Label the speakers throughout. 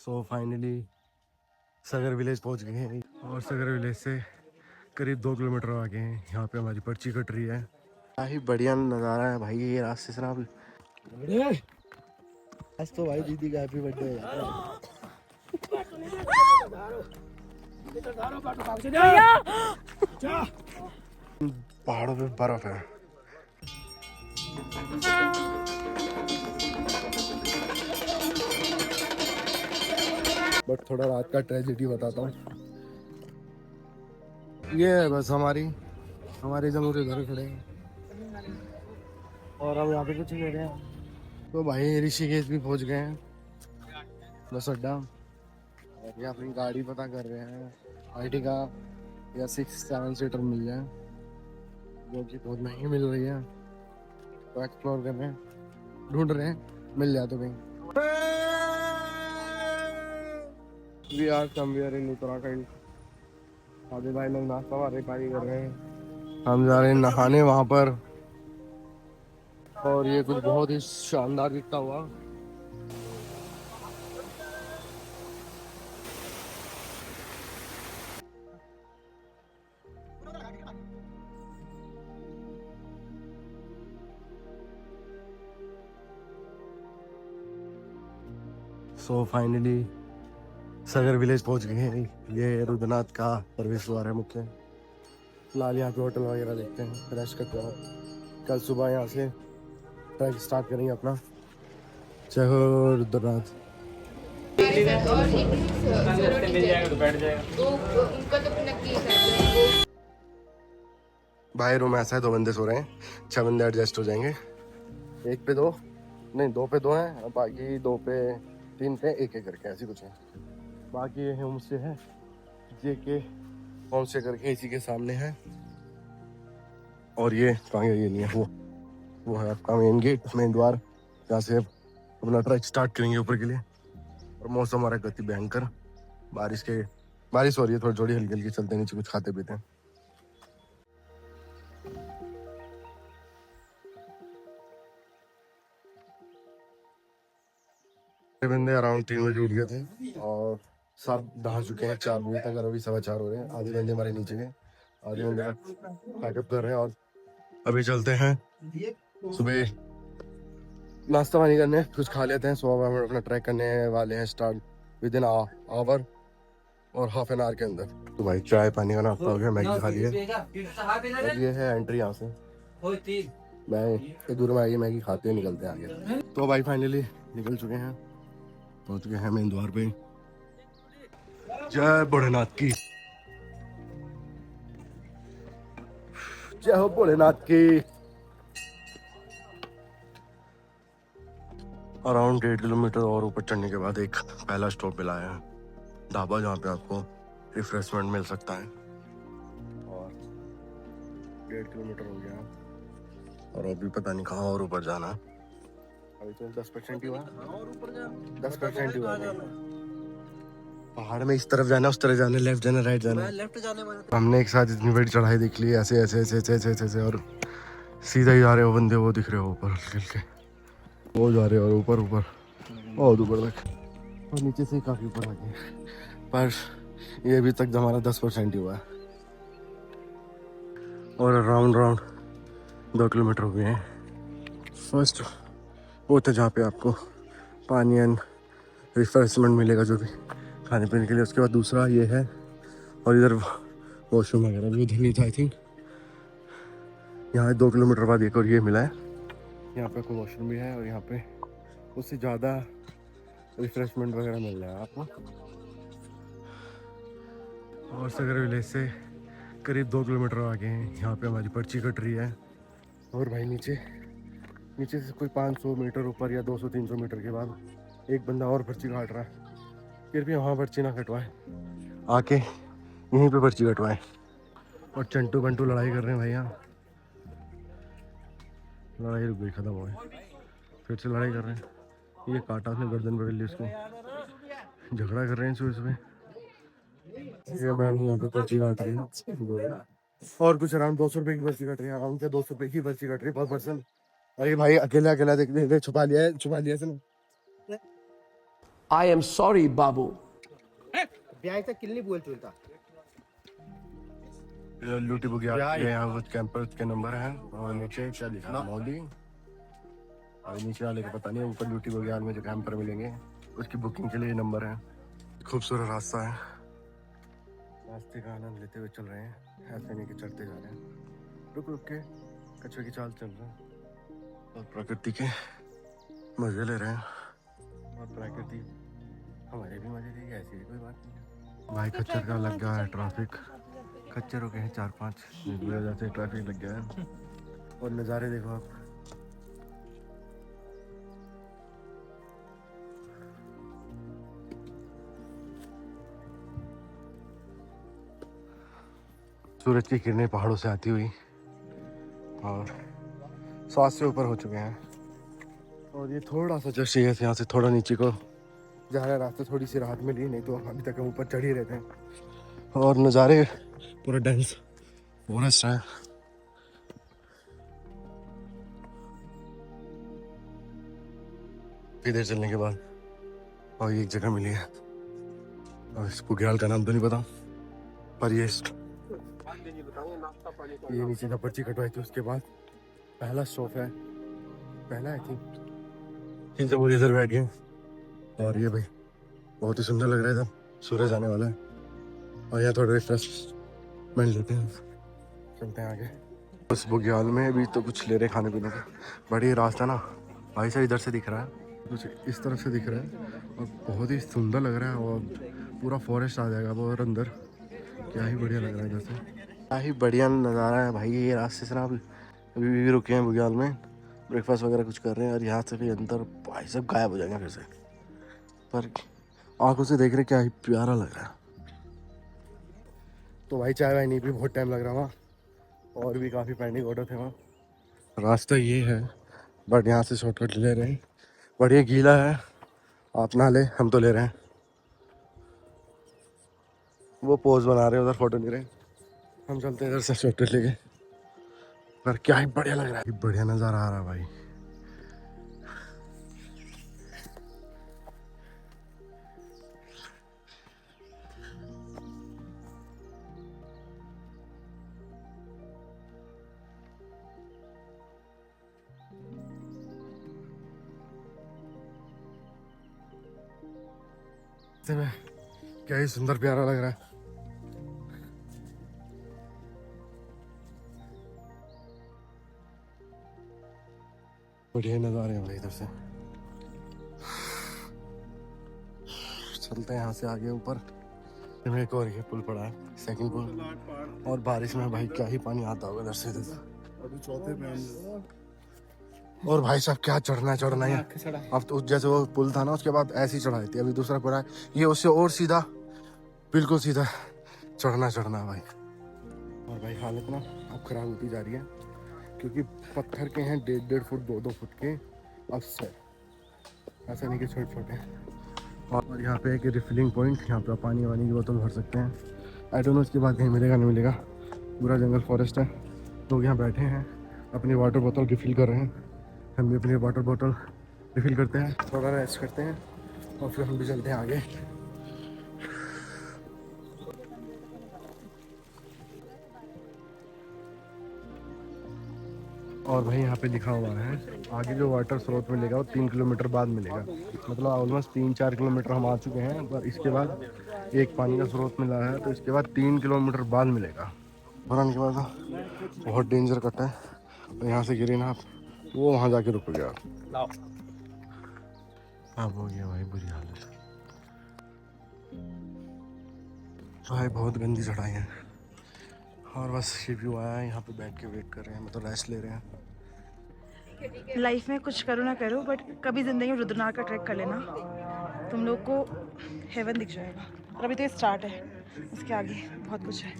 Speaker 1: So finally सगर village पहुंच गए हैं और सगर विलेज से करीब 2 किलोमीटर आगे हैं। यहाँ पे हमारी पर्ची कट रही है। काफी बढ़िया नज़ारा है भाई ये रास्ते से आप। आज तो भाई दीदी का हैप्पी बर्थडे है। पहाड़ों पे बर्फ है। बट थोड़ा रात का ट्रेजेडी बताता हूँ। ये है बस हमारे जमूरे घर खड़े हैं और हम यहाँ पे कुछ ले रहे हैं। तो भाई ऋषिकेश भी पहुँच गए हैं बस अड्डा। और ये अपनी गाड़ी पता कर रहे हैं आर्टिगा या 6-7 सीटर मिल जाए, जो कि बहुत महंगी मिल रही है। तो एक्सप्लोर कर रहे हैं, ढूंढ रहे हैं, मिल जाए तो कहीं। We are somewhere in Uttarakhand. आधे भाई लोग नाश्ता वाले पानी कर रहे हैं, हम जा रहे हैं नहाने वहां पर। और ये कुछ बहुत ही शानदार दिखता हुआ। सो फाइनली सगर विलेज पहुंच गए हैं। ये रुद्रनाथ का प्रवेश द्वार है मुख्य। फिलहाल यहाँ पे होटल वगैरह देखते हैं, फ्रेश करते हैं। कल सुबह यहाँ से ट्रैक स्टार्ट करेंगे अपना। जय हो रुद्रनाथ। भाई रूम ऐसा है, 2 बंदे सो रहे हैं, 6 बंदे एडजस्ट हो जाएंगे। 1 पे 2 नहीं, 2 पे 2 हैं, बाकी 2 पे 3 पे 1 करके ऐसी कुछ है। बाकी ये होम स्टे है, जेके होम स्टे करके इसी के सामने है। और ये कहाँ गया, ये नहीं है, वो है आपका मेन गेट, मेन द्वार, जहाँ से अपना ट्रैक स्टार्ट करेंगे ऊपर के लिए। और मौसम हमारा गति भयंकर, बारिश हो रही है, थोड़ी थोड़ी हल्की हल्की, चलते नीचे कुछ खाते पीते हैं। बंदे अराउंड 3 बजे उठ गए थे और सब नहा चुके हैं 4 बजे तक। और अभी 4:15 हो रहे हैं। आधे बंदे हमारे नीचे गए, आधे बंदे पैकअप कर रहे हैं। और अभी चलते हैं सुबह नाश्ता पानी करने, कुछ खा लेते हैं। सुबह हम अपना ट्रैक करने वाले हैं स्टार्ट विद इन आवर और हाफ एन आवर के अंदर। तो भाई चाय पानी का नाश्ता हो गया, मैगी खा लिया। ये है एंट्री यहाँ से। मैं एक दूर में आइए, मैगी खाते हुए निकलते हैं आगे। तो भाई फाइनली निकल चुके हैं, पहुंच गए हैं मेन द्वार पे। जय भोलेनाथ की, जय हो भोलेनाथ की। अराउंड 1.5 किलोमीटर और ऊपर चढ़ने के बाद एक पहला स्टॉप मिला है, ढाबा, जहाँ पे आपको रिफ्रेशमेंट मिल सकता है। और 1.5 किलोमीटर हो गया और अभी पता नहीं कहाँ और ऊपर जाना है। अभी तो 10% ही हुआ, 10% ही हुआ। पहाड़ में इस तरफ जाना, उस तरफ जाना, लेफ्ट जाना, राइट जाना, लेफ्ट जाने वाला। हमने एक साथ इतनी बड़ी चढ़ाई देख ली, ऐसे ऐसे ऐसे ऐसे ऐसे ऐसे, और सीधा ही जा रहे हो बंदे, वो दिख रहे हो ऊपर हल्के हल्के, वो जा रहे हो और ऊपर ऊपर बहुत ऊपर तक, और नीचे से काफी ऊपर आ गए। पर ये अभी तक हमारा 10% ही हुआ है और राउंड 2 किलोमीटर हो गए हैं। फर्स्ट वो था जहाँ पे आपको पानी एंड रिफ्रेशमेंट मिलेगा, जो भी खाने पीने के लिए। उसके बाद दूसरा ये है, और इधर वॉशरूम वगैरह भी उधर नहीं था आई थिंक। यहाँ 2 किलोमीटर बाद एक और ये मिला है, यहाँ पे कोई वॉशरूम भी है और यहाँ पे उससे ज़्यादा रिफ्रेशमेंट वगैरह मिल रहा है आपको। और सगर विलेज से करीब 2 किलोमीटर आगे हैं। यहाँ पे हमारी पर्ची कट रही है। और भाई नीचे से कोई 500 मीटर ऊपर या 200-300 मीटर के बाद एक बंदा और पर्ची काट रहा है। फिर भी वहाँ पर्ची ना कटवाए, आके यहीं पे पर्ची कटवाए। और चंटू बंटू लड़ाई कर रहे हैं भैया, लड़ाई रुक गई, खत्म हो गई, फिर से लड़ाई कर रहे हैं। ये काटा उसने, गर्दन पकड़ ली उसको, झगड़ा कर रहे हैं सुबह सुबह। ये मैम यहाँ पे पर्ची काट रही है और कुछ अराउंड 200 रुपये की पर्ची कट रही है। अराउंड 200 रुपये की पर्ची कट रही है पर पर्सन। अरे भाई अकेला अकेला देख छुपा लिया है इसने।
Speaker 2: I am sorry, Babu.
Speaker 1: लूटी बुगियाल ये यहाँ वो कैंपर के नंबर हैं और नीचे क्या लिखा है मौली और नीचे वाले का पता नहीं, ऊपर लूटी बुगियाल में जो कैंपर मिलेंगे उसकी बुकिंग के लिए नंबर है। खूबसूरत रास्ता है, रास्ते का आनंद लेते हुए चल रहे हैं, ऐसे नहीं कि चढ़ते जा रहे हैं, रुक रुक के कछुए की चाल चल रहे हैं और प्रकृति के मजे ले रहे हैं और प्रकृति हमारे भी मजे लेगी, ऐसी भी कोई बात नहीं है। भाई खच्चर का लग गया है ट्रैफिक, खच्चर हो गए हैं 4-5 जिसकी वजह से ट्रैफिक लग गया है और नज़ारे देखो आप। सूरज की किरणें पहाड़ों से आती हुई और 100 से ऊपर हो चुके हैं और ये थोड़ा सा जस्ट ये यहाँ से थोड़ा नीचे को जा रहा है रास्ता, थोड़ी सी राहत मिली, नहीं तो अभी तक हम ऊपर चढ़ ही रहते हैं और नज़ारे पूरा डेंस फॉरेस्ट है। इधर चलने के बाद और ये एक जगह मिली है और इस बुग्याल का नाम तो नहीं पता, पर ये नीचे का पर्ची कटवाई थी, उसके बाद पहला स्टॉप है, पहला आई थिंक, इन सब इधर बैठ गए और ये भाई बहुत ही सुंदर लग रहा है, इधर सूरज आने वाला है और यहाँ थोड़ा रिफ्रेशमेंट लेते हैं, चलते हैं आगे। उस बुग्याल में भी तो कुछ ले रहे खाने पीने का, बड़ी रास्ता ना भाई साहब इधर से दिख रहा है, कुछ इस तरफ से दिख रहा है और बहुत ही सुंदर लग रहा है और पूरा फॉरेस्ट आ जाएगा वो और अंदर, क्या ही बढ़िया लग रहा है इधर से, क्या ही बढ़िया नज़ारा है भाई। ये रास्ते से ना अभी भी रुके हैं बुग्याल में, ब्रेकफास्ट वगैरह कुछ कर रहे हैं और यहाँ से भी अंदर भाई सब गायब हो जाएंगे फिर से, पर आंखों से देख रहे क्या ही प्यारा लग रहा है। तो भाई चाय वाय नहीं भी बहुत टाइम लग रहा वहाँ और भी काफ़ी पेंडिंग ऑर्डर थे वहाँ। रास्ता ये है बट यहाँ से शॉर्टकट ले रहे हैं, बढ़िया गीला है, आप ना ले हम तो ले रहे हैं। वो पोज बना रहे हैं उधर, फोटो ले रहे हैं, हम चलते हैं इधर से शॉर्टकट लेके, पर क्या ही बढ़िया लग रहा है, बढ़िया नज़ारा आ रहा है भाई। में क्या ही सुंदर प्यारा लग रहा है। बढ़िया नज़ारे हैं भाई इधर से, चलते हैं यहाँ से आगे ऊपर। एक और ये पुल पड़ा है, सेकंड पुल, और बारिश में भाई क्या ही पानी आता होगा इधर से इधर। अभी चौथे पे और भाई साहब क्या चढ़ना है, अब तो जैसे वो पुल था ना उसके बाद ऐसी चढ़ाई थी, अभी दूसरा पुल है ये उससे और सीधा, बिल्कुल सीधा चढ़ना है भाई। और भाई हालत ना अब खराब होती जा रही है क्योंकि पत्थर के हैं 1.5 फुट 2-2 फुट के अफसर, ऐसा नहीं कि छोटे हैं। और यहाँ पे एक रिफिलिंग पॉइंट, यहाँ पे पानी वानी की बोतल भर सकते हैं। आई डोंट नो इसके बाद कहीं मिलेगा नहीं मिलेगा, पूरा जंगल फॉरेस्ट है। लोग यहाँ बैठे हैं अपनी वाटर बोतल रिफ़िल कर रहे हैं, हम भी अपनी वाटर बोतल रिफ़िल करते हैं, थोड़ा रेस्ट करते हैं और फिर हम भी चलते हैं आगे। और भाई यहाँ पे लिखा हुआ है आगे जो वाटर स्रोत मिलेगा वो 3 किलोमीटर बाद मिलेगा, मतलब ऑलमोस्ट 3-4 किलोमीटर हम आ चुके हैं, पर इसके बाद एक पानी का स्रोत मिला है तो इसके बाद 3 किलोमीटर बाद मिलेगा। भरने के बाद बहुत डेंजर कट है और यहाँ से गिरे ना आप वो वहाँ जाके रुक गया, अब हो गया भाई बुरी हालत। भाई बहुत गंदी चढ़ाई है और बस ये व्यू आया है, यहाँ पे बैठ के वेट कर रहे हैं, मतलब रेस्ट ले रहे हैं।
Speaker 3: लाइफ में कुछ करो ना करो बट कभी ज़िंदगी में रुद्रनाथ का ट्रैक कर लेना, तुम लोग को हेवन दिख जाएगा। और अभी तो ये स्टार्ट है, इसके आगे बहुत कुछ है।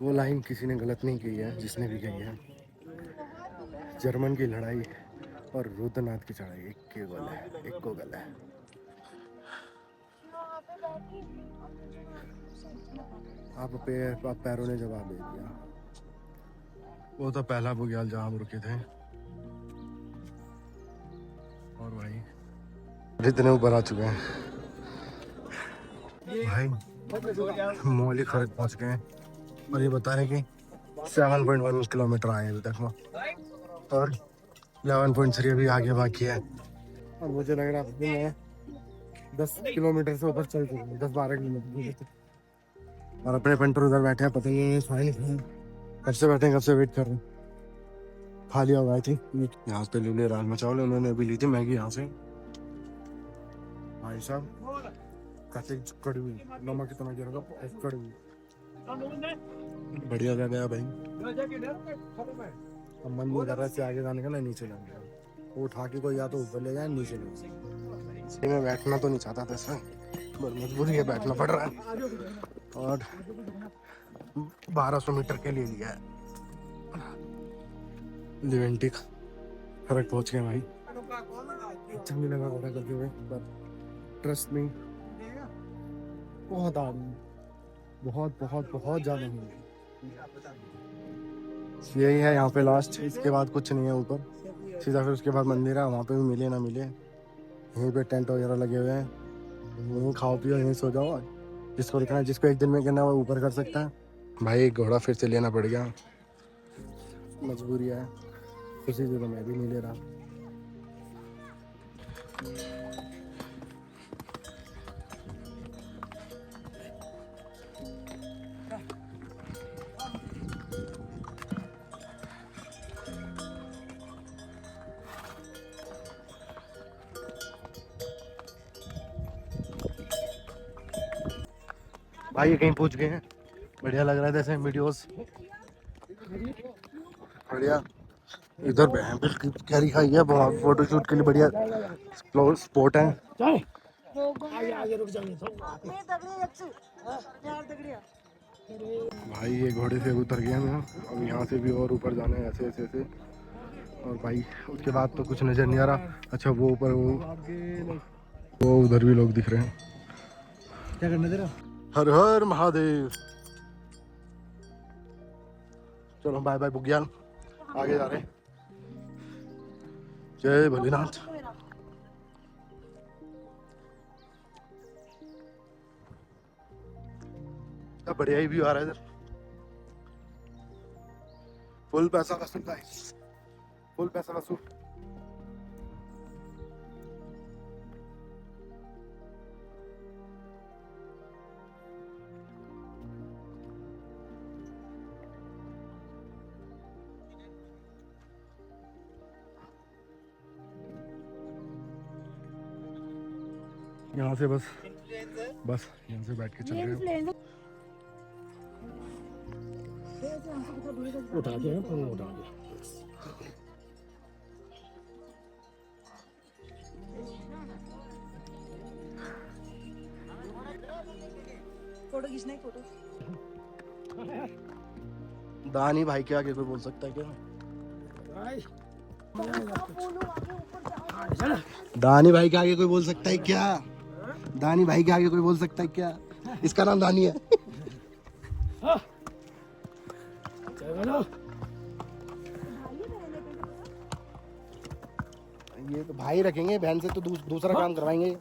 Speaker 1: वो लाइन किसी ने गलत नहीं की है, जिसने भी कही है जर्मन की लड़ाई और रुद्रनाथ की चढ़ाई एक के गोल है, एक को गल है। आप पैरों ने जवाब दे दिया। वो तो पहला बुग्याल जहाँ हम रुके थे और भाई जितने ऊपर आ चुके हैं भाई, मौली खरक पहुंच गए हैं और ये बता रहे कि 7.1 किलोमीटर आए अभी तक में और 11.3 अभी आगे बाकी है। और मुझे लग रहा है कि मैं 10 किलोमीटर से ऊपर चल चुका हूँ, 10-12 किलोमीटर। और अपने पेंटर उधर बैठे हैं, पता नहीं कब से बैठे हैं, कब से वेट कर रहे हैं। खा लिया हुआ थी यहाँ पे, ले राजमा चावल उन्होंने अभी ली थी मैगी यहाँ से। भाई साहब कैसे कड़वी, नमक कितना गिरा, कड़वी बढ़िया जगह है भाई। अब मन नहीं कर रहा है आगे जाने का, ना नीचे जाने का। वो उठा के कोई या तो ऊपर ले जाए, नीचे ले जाए। मैं बैठना तो नहीं चाहता था इसमें, पर मजबूरी है, बैठना पड़ रहा है। और 1200 मीटर के लिए लिया है। लिवेंटिक फर्क पहुंच गए भाई। अच्छा नहीं लगा घोड़ा करते हुए, पर ट्रस्ट मी बहुत आदमी, बहुत बहुत बहुत ज़्यादा नहीं। यही है यहाँ पे लास्ट, इसके बाद कुछ नहीं है ऊपर सीधा। फिर उसके बाद मंदिर है, वहाँ पे भी मिले ना मिले, यहीं पे टेंट वगैरह लगे हुए हैं, यहीं खाओ पियो, यहीं सो जाओ। जिसको लिखना है, जिसको एक दिन में करना है वो ऊपर कर सकता है। भाई एक घोड़ा फिर से लेना पड़ गया, मजबूरी है, उसी से तो मैं भी नहीं ले रहा। भाई ये कहीं पहुंच गए हैं, बढ़िया लग रहा है जैसे वीडियोस, बढ़िया। इधर कैरी खाई है, बहुत फोटो शूट के लिए बढ़िया स्पॉट है। भाई ये घोड़े से उतर गया मैं, अब यहाँ से भी और ऊपर जाना है, ऐसे ऐसे ऐसे। और भाई उसके बाद तो कुछ नजर नहीं आ रहा। अच्छा वो ऊपर वो उधर भी लोग दिख रहे हैं। क्या करना तेरा? हर हर महादेव। चलो बाय बाय बुग्याल, आगे जा रहे हैं। जय भोलेनाथ। बढ़िया ही व्यू आ रहा है इधर, फुल पैसा वसूल गाइस, फुल पैसा वसूल। यहाँ से बस यहाँ से बैठ के चल रहे हैं। उठा के उठा के फोटो खींचना है, फोटो। दानी भाई के आगे कोई बोल सकता है क्या? दानी भाई के आगे कोई बोल सकता है क्या? दानी भाई के आगे कोई बोल सकता है क्या? इसका नाम दानी है। ये तो भाई रखेंगे, बहन से तो दूसरा काम करवाएंगे।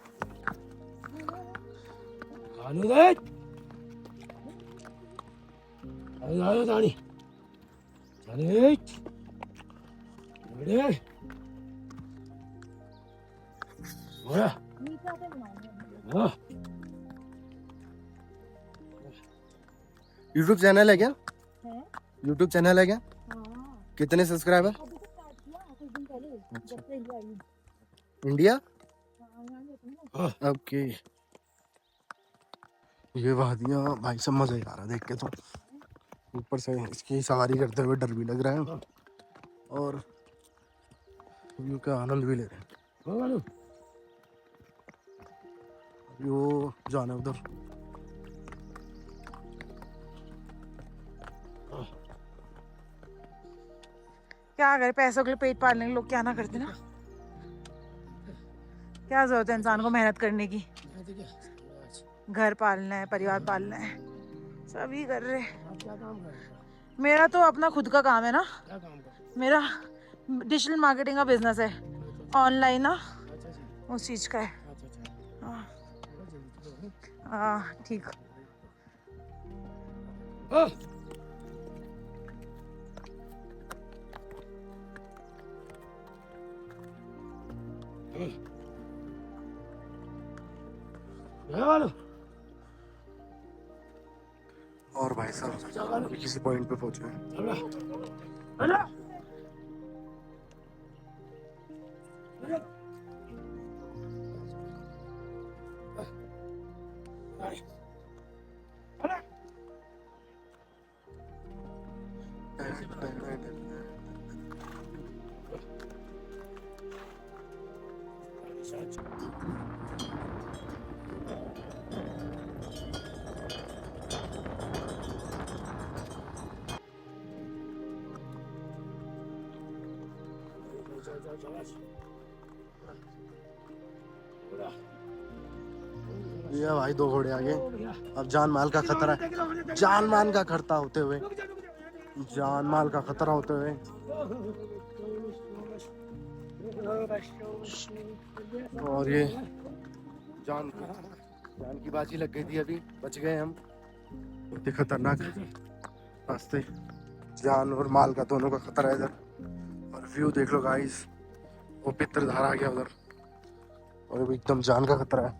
Speaker 1: यूट्यूब चैनल है क्या? यूट्यूब चैनल है क्या? कितने सब्सक्राइबर? इंडिया? ओके। ये वादियाँ भाई सब मजा ही आ रहा है देख के, तो ऊपर से इसकी सवारी करते हुए डर भी लग रहा है और व्यू का आनंद भी ले रहे हैं। वो जाना उधर।
Speaker 3: क्या करे, पैसों के लिए पेट पालने के लोग क्या ना करते ना। क्या जरूरत है इंसान को मेहनत करने की, घर पालना है, परिवार पालना है, सभी कर रहे। मेरा तो अपना खुद का काम है ना, मेरा डिजिटल मार्केटिंग का बिजनेस है, ऑनलाइन ना, उस चीज का है। ठीक।
Speaker 1: और भाई साहब अभी किसी पॉइंट पे पहुंचे हैं। ये भाई 2 घोड़े आगे। अब जान माल का खतरा है, जान मान का खतरा होते हुए, जान माल का खतरा होते हुए। और ये जान की बाजी लग गई थी, अभी बच गए हम। बहुत ही खतरनाक रास्ते, जान और माल का दोनों का खतरा है इधर। और व्यू देख लो गाइस, वो पितरधार आ गया उधर, और अभी एकदम जान का खतरा है।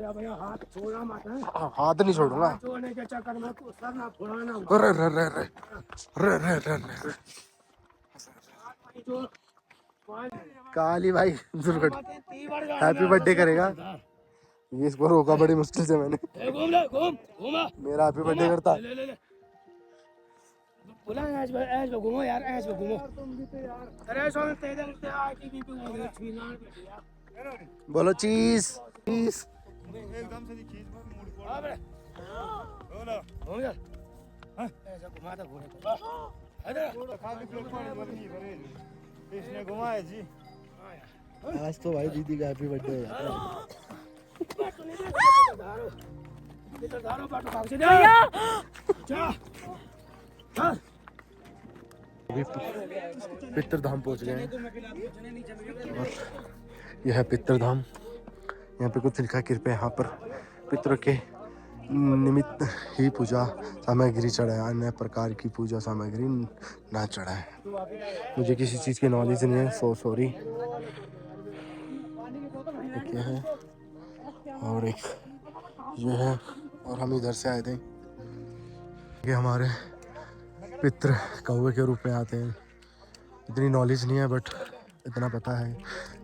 Speaker 2: भैया हाथ छोड़ना मत है।
Speaker 1: हाथ नहीं छोड़ूंगा।
Speaker 2: छोड़ने के चक्कर में तो सर ना फुलाना।
Speaker 1: अरे रे रे रे रे रे रे रे। काली भाई दुर्घटना, हैप्पी बर्थडे करेगा। ये इसको रोका बड़ी मुश्किल से मैंने।
Speaker 2: घूमा
Speaker 1: मेरा हैप्पी बर्थडे करता।
Speaker 2: बोला ऐश घूमो यार, ऐश घूमो। अरे सो तेरे से आके भी
Speaker 1: बोलो चीज चीज।
Speaker 2: एकदम से चीज पर मूड को अबे हो जा। हां ऐसा घुमा था घोड़े को। अरे खाली प्लेटफॉर्म पर नहीं भरे, इसने घुमाया जी।
Speaker 1: आज तो भाई दीदी का हैप्पी बर्थडे है।
Speaker 2: इधर धारो बाटो भाग से जा। जा
Speaker 1: अभी पितरधाम पहुंच गए हैं। और यह है पितरधाम। यहाँ पे कुछ लिखा, कृपया यहाँ पर पितरों के निमित्त ही पूजा सामग्री चढ़ाए, अन्य प्रकार की पूजा सामग्री ना चढ़ाए। मुझे किसी चीज़ की नॉलेज नहीं है, सो सॉरी। एक ये है और एक ये है, और हम इधर से आए थे। ये हमारे पितर कौवे के रूप में आते हैं। इतनी नॉलेज नहीं है बट इतना पता है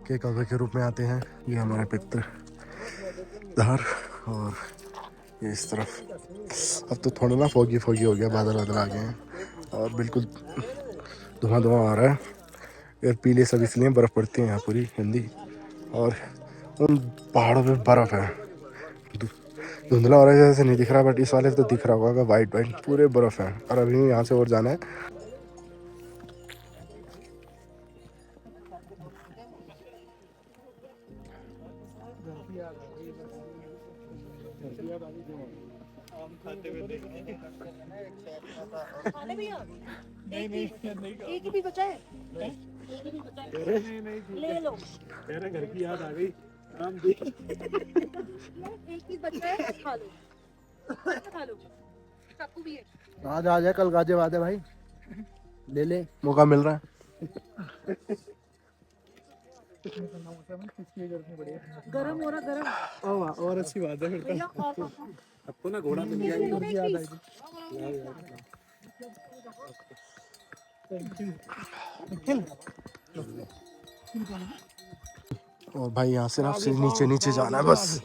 Speaker 1: कि कौवे के रूप में आते हैं। ये हमारे पितर धार, और ये इस तरफ अब तो थोड़ा ना फोगी हो गया, बादल आ गए हैं और बिल्कुल धुआं आ रहा है। यार पीले सब इसलिए बर्फ़ पड़ती है यहाँ पूरी हिंदी, और उन पहाड़ों पे बर्फ़ है। धुंधला हो रहा है जैसे नहीं दिख रहा, बट इस वाले तो दिख रहा होगा, वाइट पूरे बर्फ़ है। और अभी यहाँ से और जाना है।
Speaker 3: एक ही भी बचा है, ले लो।
Speaker 2: तेरे घर की याद आ गई। राम जी
Speaker 3: एक ही बचा है, खा लो खा लो। चाकू भी है।
Speaker 1: आज आ जाए, कल गाजियाबाद है भाई, ले ले, मौका मिल रहा है।
Speaker 3: गरम हो रहा, गरम।
Speaker 2: और अच्छी बात है फिर तो। आपको ना घोड़ा मिल गया, घर की याद आएगी।
Speaker 1: और भाई यहाँ से ना नीचे नीचे जाना है बस।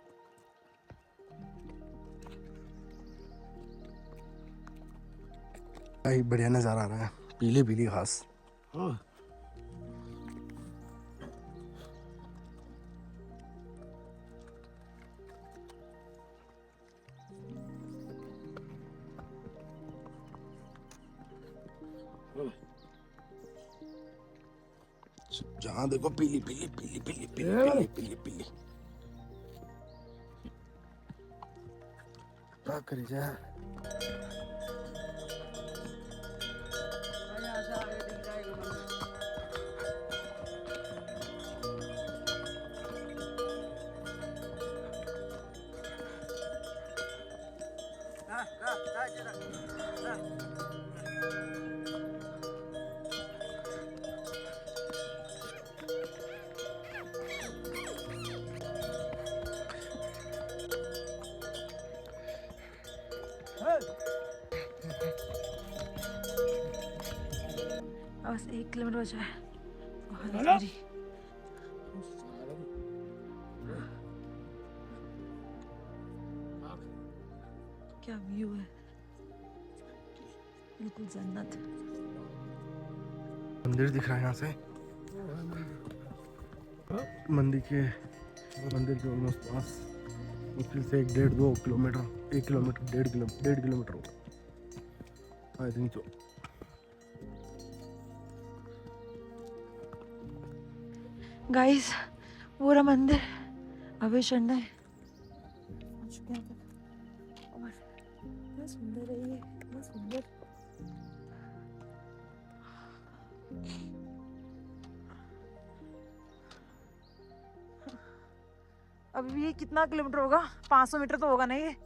Speaker 1: भाई बढ़िया नज़ारा आ रहा है, पीली पीली घास। जहाँ देखो पीली पीली पीली पीली पीली पीली पीली पीली। क्या करे जा।
Speaker 3: बस 1 किलोमीटर बचा है। हालत मेरी क्या व्यू है, बिल्कुल जन्नत।
Speaker 1: मंदिर दिख रहा है यहाँ से। मंदिर के ऑलमोस्ट पास मुश्किल से 1.5-2 किलोमीटर, 1 किलोमीटर, 1.5 किलोमीटर होगा आई थिंक सो।
Speaker 3: गाइस पूरा मंदिर अभी चढ़ना है। और इतना सुंदर है ये, इतना सुंदर। अभी भी ये कितना किलोमीटर होगा? 500 मीटर तो होगा ना ये।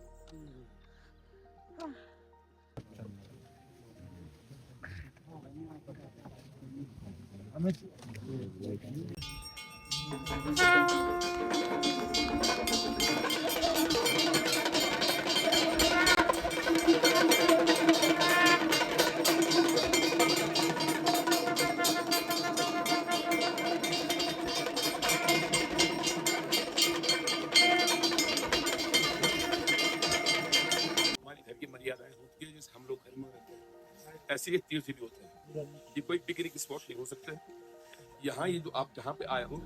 Speaker 4: मर्यादाएं होती है जैसे हम लोग घर में रहते हैं, ऐसे ही तीर्थ भी होते हैं। ये कोई पिकनिक स्पॉट नहीं हो सकता है। यहाँ ये जो आप जहाँ पे आए हो,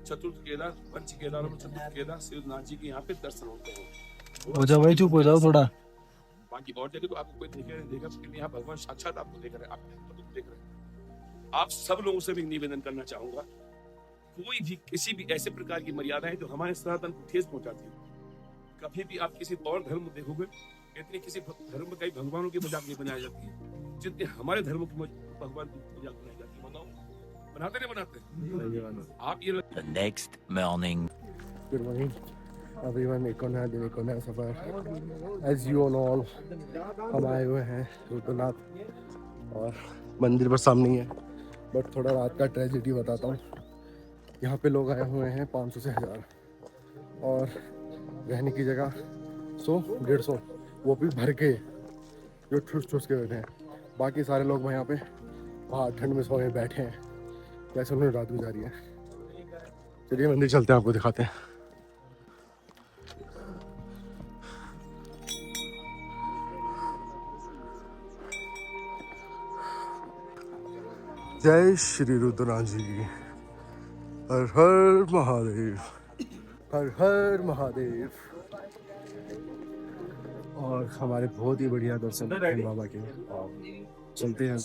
Speaker 4: चतुर्थ केदार, पंच केदारों में चतुर्थ केदार शिवनाथ जी के यहाँ पे दर्शन होते हैं।
Speaker 5: हो जाओ भाई, चुप हो जाओ थोड़ा।
Speaker 4: बाकी और जगह तो आपको कोई देखा, यहाँ भगवान साक्षात आपको देख रहे हैं, आप देख रहे हैं। आप सब लोगों से भी निवेदन करना चाहूंगा, कोई भी किसी भी ऐसे प्रकार की मर्यादाएं जो हमारे सनातन को ठेस पहुंचाती है, कभी भी आप किसी और धर्म में देखोगे इतनी किसी धर्म में कई भगवानों की मजाक नहीं बनाई जाती है जितने हमारे धर्म की भगवान की मजाक बनाई जाती है। बताओ बनाते नहीं बनाते? आप ये
Speaker 6: The next morning.
Speaker 1: Good morning everyone, एक और नया दिन, एक और नया सफर। As you all हम आए हुए हैं रुद्रनाथ और मंदिर पर सामने ही है, बट थोड़ा रात का ट्रेजेडी बताता हूँ। यहाँ पे लोग आए हुए हैं 500 से 1000 और रहने की जगह 100-150, वो भी भर के जो ठुस के बैठे हैं। बाकी सारे लोग वहाँ पे बाहर ठंड में सोए बैठे हैं, जैसे उन्हें रात गुजारी है। चलिए मंदिर चलते हैं, आपको दिखाते हैं। जय श्री रुद्रनाथ जी, हर हर महादेव, हर हर महादेव। और हमारे बहुत ही बढ़िया दर्शन हैं बाबा के। चलते हैं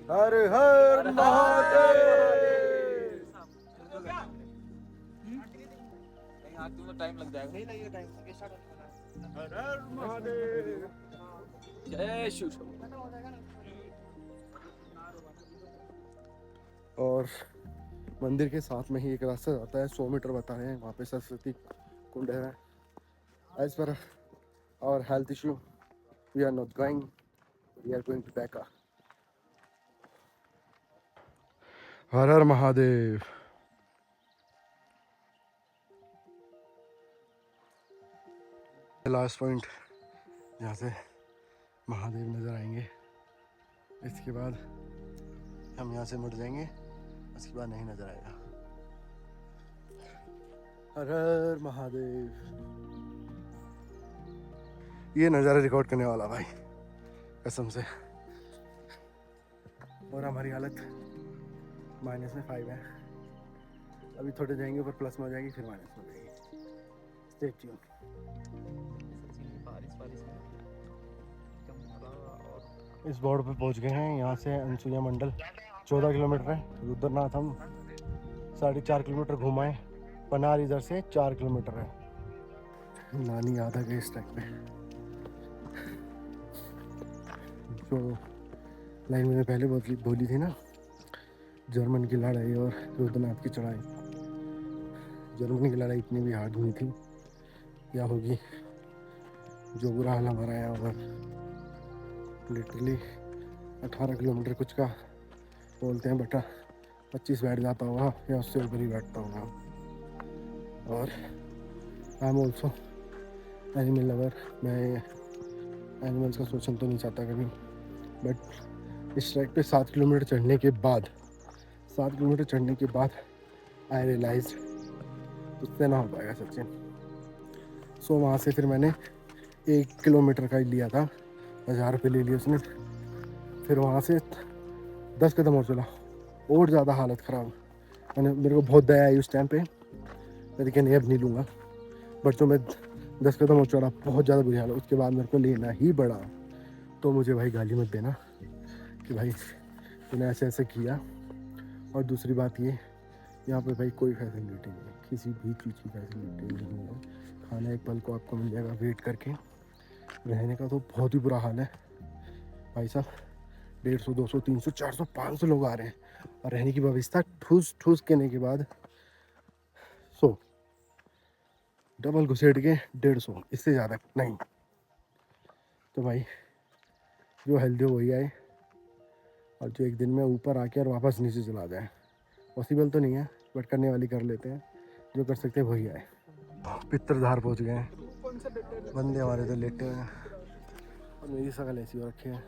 Speaker 1: हर हर महादेव,
Speaker 5: टाइम लग जाएगा।
Speaker 1: हर हर महादेव।
Speaker 5: जय शिव।
Speaker 1: और मंदिर के साथ में ही एक रास्ता जाता है, 100 मीटर बता रहे हैं, वहाँ पे सरस्वती कुंड है। As per our health issue we are not going, we are going to back. Har Har Mahadev. Last point जहाँ से महादेव नज़र आएंगे, इसके बाद हम यहाँ से मुड़ जाएंगे, उसके बाद नहीं नज़र आएगा। हर हर महादेव। ये नज़ारा रिकॉर्ड करने वाला भाई कसम से। और हमारी हालत -5 है, अभी थोड़े जाएंगे ऊपर प्लस में हो जाएगी, फिर माइनस में हो जाएगी। Stay tuned. इस बोर्ड पे पहुंच गए हैं, यहाँ से अनसुईया मंडल 14 किलोमीटर है। रुद्रनाथ हम 4.5 किलोमीटर घुमाए, पनार इधर से 4 किलोमीटर है। नानी याद आ गई इस टाइम पे। जो लाइन मैंने पहले बोली थी ना, जर्मन की लड़ाई और रुद्रनाथ की चढ़ाई। जर्मनी की लड़ाई इतनी भी हार्ड हुई थी, क्या होगी जो बुरा हाल हमारा यहाँ पर। लिटरली 18 किलोमीटर कुछ का बोलते हैं, बटा 25 बैठ जाता होगा या उससे ऊपर ही बैठता होगा। और I am also animal lover. मैं एनिमल्स का सोचना तो नहीं चाहता कभी, बट इस ट्रैक पे 7 किलोमीटर चढ़ने के बाद आई रियलाइज उससे ना हो पाएगा सचिन। सो वहाँ से फिर मैंने 1 किलोमीटर का ही लिया था, 1000 रुपये ले लिए उसने। फिर वहाँ से 10 कदम और चला, और ज़्यादा हालत ख़राब। मेरे को बहुत दया आई उस टाइम पे, मैं देखिए नहीं अब नहीं लूँगा, बट जो मैं 10 कदम और चढ़ा, बहुत ज़्यादा बुरी हालत। उसके बाद मेरे को लेना ही पड़ा। तो मुझे भाई गाली मत देना कि भाई तूने ऐसे ऐसे किया। और दूसरी बात ये, यहाँ पे भाई कोई फैसिलिटी नहीं है, किसी भी चीज़ की फैसिलिटी नहीं है। खाना एक पल को आपको मिल जाएगा वेट करके, रहने का तो बहुत ही बुरा हाल है भाई साहब। 150, 200, 300, 400, 500 लोग आ रहे हैं, और रहने की व्यवस्था ठूस ठूस करने के बाद डबल घुसेड़ के 150, इससे ज़्यादा नहीं। तो भाई जो हेल्दी हो वही आए, और जो एक दिन में ऊपर आके और वापस नीचे चला जाए। पॉसिबल तो नहीं है, बट करने वाली कर लेते हैं, जो कर सकते हैं वही आए। पित्तरधार पहुंच गए हैं, बंदे हमारे तो लेटे हुए हैं, और मेरी शकल ऐसी हो रखी है।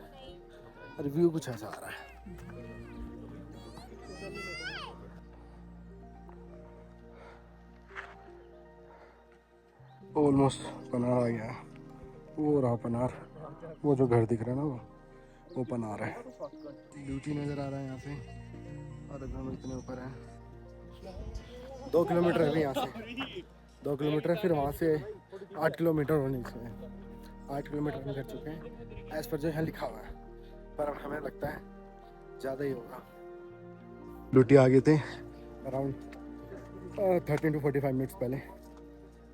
Speaker 1: रिव्यू कुछ ऐसा आ रहा है। ऑलमोस्ट पनार आ गया है, वो रहा पनार, वो जो घर दिख रहा है ना वो पनार है। ड्यूटी नज़र आ रहा है यहाँ से, और अगर हम इतने ऊपर हैं, 2 किलोमीटर है यहाँ से, 2 किलोमीटर है। फिर वहाँ से 8 किलोमीटर होने इसमें 8 किलोमीटर हम कर चुके हैं एज़ पर जो यहाँ लिखा हुआ है, पर अब हमें लगता है ज़्यादा ही होगा। ड्यूटी आ गए थे अराउंड 13 to 45 मिनट्स पहले।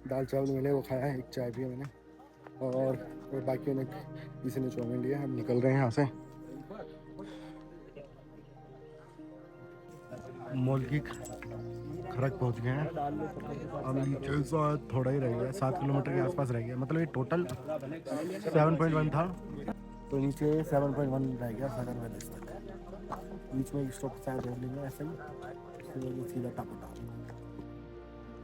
Speaker 1: दाल चावल मिले, वो खाया, एक चाय पिया मैंने, और बाकियों ने किसी ने चाउमीन लिया। हम निकल रहे हैं यहाँ से। मॉल की खरक पहुँच गए हैं। अब नीचे से थोड़ा ही रह गया, 7 किलोमीटर के आसपास रह गया, मतलब ये टोटल 7.1 था, तो नीचे 7.1 रह गया सागर वैली तक। बीच में स्टॉप शायद रोड लेंगे ऐसा ही, सीधा टापटा।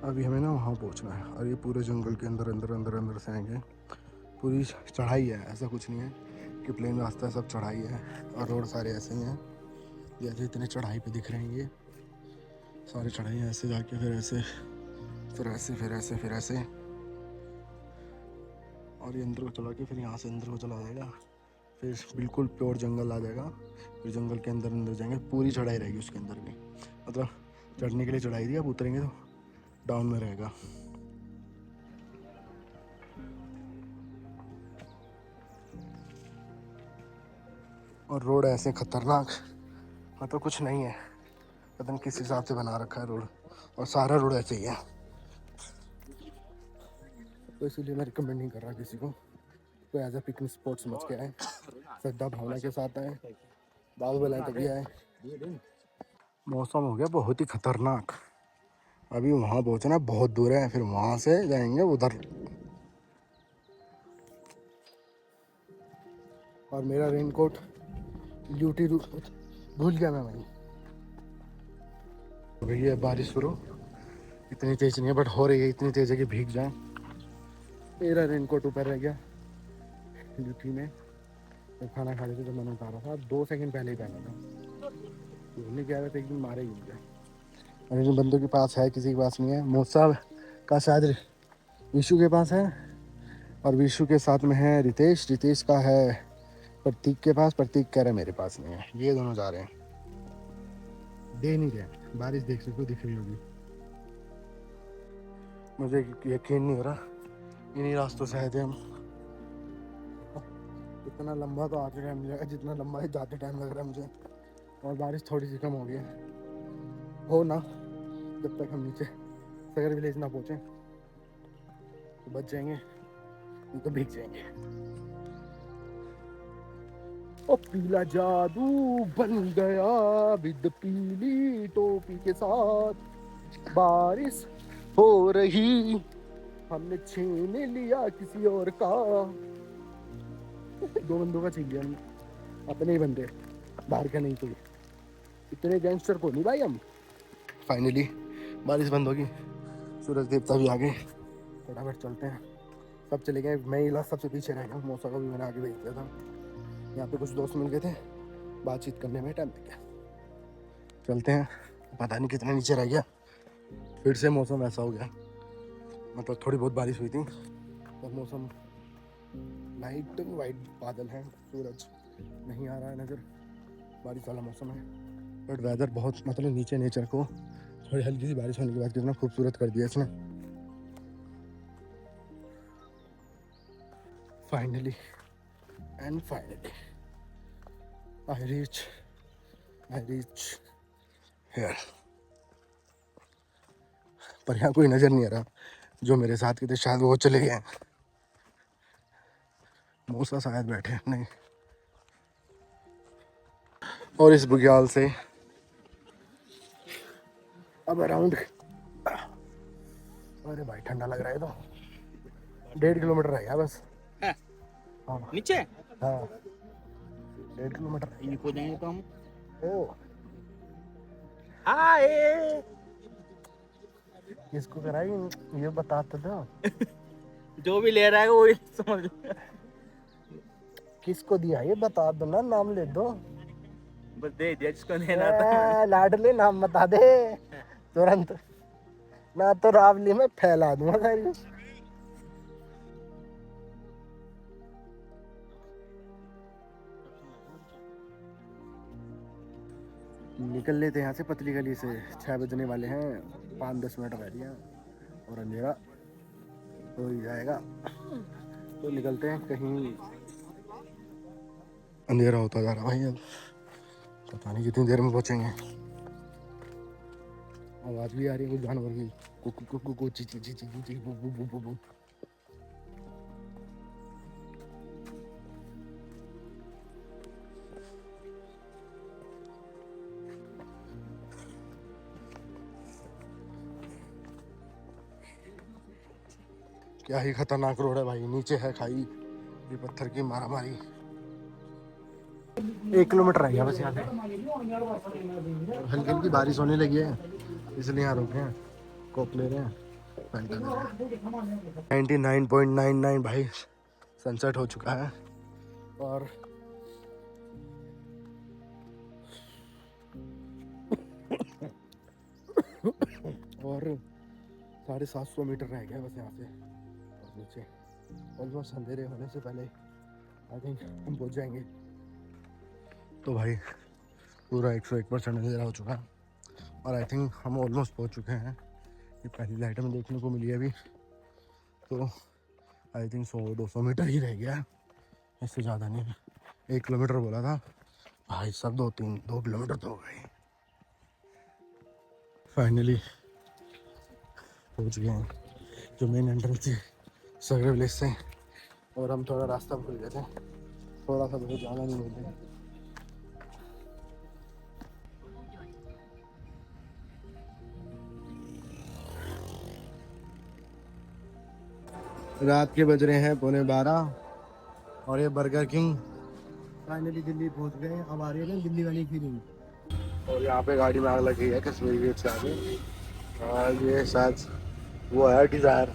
Speaker 1: अभी हमें ना वहाँ पहुँचना है, और ये पूरे जंगल के अंदर से आएंगे। पूरी चढ़ाई है, ऐसा कुछ नहीं है कि प्लेन रास्ता है, सब चढ़ाई है, और रोड सारे ऐसे ही हैं जैसे इतने चढ़ाई पे दिख रहे हैं। ये सारे चढ़ाई हैं, ऐसे जाके फिर ऐसे फिर ऐसे फिर ऐसे फिर ऐसे, और ये अंदर को चला के फिर यहाँ से अंदर को चला जाएगा, फिर बिल्कुल प्योर जंगल आ जाएगा। फिर जंगल के अंदर जाएंगे, पूरी चढ़ाई रहेगी उसके अंदर भी, मतलब चढ़ने के लिए चढ़ाई थी, अब उतरेंगे तो डाउन में रहेगा। और रोड ऐसे खतरनाक, मतलब कुछ नहीं है, पता नहीं किस हिसाब से बना रखा है रोड, और सारा रोड ऐसे ही है। तो इसीलिए मैं रिकमेंड नहीं कर रहा किसी को, तो एज अ पिकनिक स्पॉट समझ के आए, श्रद्धा भावना के साथ आए, बाहुबल आए तभी आए। मौसम हो गया बहुत ही खतरनाक। अभी वहाँ पहुँचना बहुत दूर है, फिर वहाँ से जाएंगे उधर। और मेरा रेनकोट ड्यूटी भूल गया मैं वहीं। भैया बारिश शुरू, इतनी तेज नहीं है बट हो रही है, इतनी तेज है कि भीग जाए। मेरा रेनकोट ऊपर रह गया ड्यूटी में, जब खाना खा रहे थे तो मैंने उतारा था, 2 सेकंड पहले ही पहना था। भूलने कह रहे थे कि मारे ही मुझे। और इन बंदों के पास है, किसी के पास नहीं है। मौसा का शायद विशु के पास है, और विशु के साथ में है रितेश का है प्रतीक के पास। प्रतीक कह रहे मेरे पास नहीं है। ये दोनों जा रहे हैं, दे नहीं रहे। बारिश देख सकते हो, दिख रही होगी। मुझे यकीन नहीं हो रहा इन्हीं रास्तों से आए थे हम। इतना लंबा तो आते टाइम नहीं लगा जितना लंबा जाते टाइम लग रहा है मुझे। और बारिश थोड़ी सी कम हो गई है, हो ना, जब तक हम नीचे सगर विलेज ना पहुँचे तो बच जाएंगे, नहीं तो भीग जाएंगे। ओ पीला जादू बन गया विद पीली टोपी के साथ, बारिश हो रही, हमने छीन लिया किसी और का। दो बंदों का छीन लिया, अपने ही बंदे, बाहर का नहीं कोई। इतने गैंगस्टर को नहीं भाई हम। फाइनली बारिश बंद होगी, सूरज देवता भी आ गए, फटाफट चलते हैं। सब चले गए, मैं ही लास्ट सबसे पीछे रह गया। मौसा को भी मैंने आगे भेज दिया था। यहाँ पे कुछ दोस्त मिल गए थे, बातचीत करने में टाइम लग गया। चलते हैं, पता नहीं कितना नीचे रह गया। फिर से मौसम ऐसा हो गया, मतलब थोड़ी बहुत बारिश हुई थी और मौसम लाइट वाइट बादल हैं, सूरज नहीं आ रहा है नज़र, बारिश वाला मौसम है। बट वेदर बहुत, मतलब नीचे नेचर को थोड़ी हल्की सी बारिश होने के बाद कितना खूबसूरत कर दिया इसने। Finally and finally I reach here. पर यहाँ कोई नज़र नहीं आ रहा, जो मेरे साथ के थे शायद वो चले गए हैं। मौसा शायद बैठे नहीं। और इस बुग्याल से अब अराउंड, अरे भाई ठंडा लग रहा है, तो 1.5 किलोमीटर रह गया बस। हाँ
Speaker 5: नीचे
Speaker 1: हाँ 1.5 किलोमीटर
Speaker 5: हो जाएंगे तो हम।
Speaker 1: ओ
Speaker 5: हाय
Speaker 1: किसको कराई ये बताते दो।
Speaker 5: जो भी ले रहा है वो ही समझ लो।
Speaker 1: किसको दिया ये बता दो ना, नाम ले दो।
Speaker 5: बस दे दिया जिसको देना था।
Speaker 1: लाडले नाम बता दे तुरंत, ना तो रावली में फैला दूंगा सारी। निकल लेते हैं यहाँ से पतली गली से, 6 बजने वाले हैं, 5-10 मिनट रह दिए और अंधेरा हो ही जाएगा। तो निकलते हैं, कहीं अंधेरा होता जा रहा भाई, अब पता नहीं कितनी देर में पहुँचेंगे। आवाज़ भी आ रही है कुछ जानवर की, कुकु कुकु कुकु ची ची ची ची ची बु बु बु बु बु। क्या ही खतरनाक रोड है भाई, नीचे है खाई, ये पत्थर की मारामारी। 1 किलोमीटर रह गया बस यहाँ से, हल्की हल्की बारिश होने लगी है इसलिए यहाँ रुके हैं, कोक ले रहे हैं, 99.99 भाई सनसेट हो चुका है। और और 750 मीटर रह गया बस यहाँ से और नीचे। ऑलमोस्ट अंधेरे होने से पहले आई थिंक हम पहुँच जाएंगे। तो भाई पूरा 101% अंधेरा हो चुका है और आई थिंक हम ऑलमोस्ट पहुँच चुके हैं। ये पहली लाइट हमें देखने को मिली है अभी, तो आई थिंक 100-200 मीटर ही रह गया है, इससे ज़्यादा नहीं। 1 किलोमीटर बोला था भाई, सब 2 किलोमीटर तो हो गए। फाइनली पहुँच गए हैं जो मेन एंट्रेंस थी सगरे विलेज से, और हम थोड़ा रास्ता भूल गए थे, थोड़ा सा बहुत ज़्यादा नहीं भूल गए। रात के बज रहे हैं 11:15 और ये बर्गर किंग फाइनली दिल्ली पहुंच गए। अब आ रही है ना दिल्ली वाली फीलिंग। और यहाँ पे गाड़ी में आग लगी है कश्मीरी गेट से आगे, और ये शायद वो है डिज़ायर।